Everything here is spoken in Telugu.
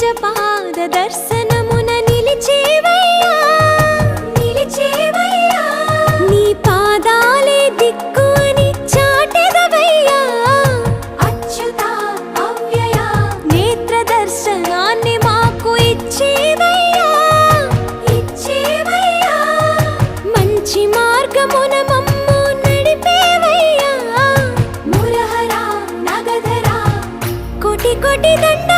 నిజ పాద దర్శనమున నిలిచేవయ్యా నిలిచేవయ్యా నీ పాదాలే దిక్కు అని చాటెదవయ్యా అచ్యుత అవ్యయ నేత్ర దర్శనాన్ని మాకు ఇచ్చేవయ్యా ఇచ్చేవయ్యా మంచి మార్గమున మమ్ము నడిపేవయ్యా మురహర నగధర కోటి కోటి దండ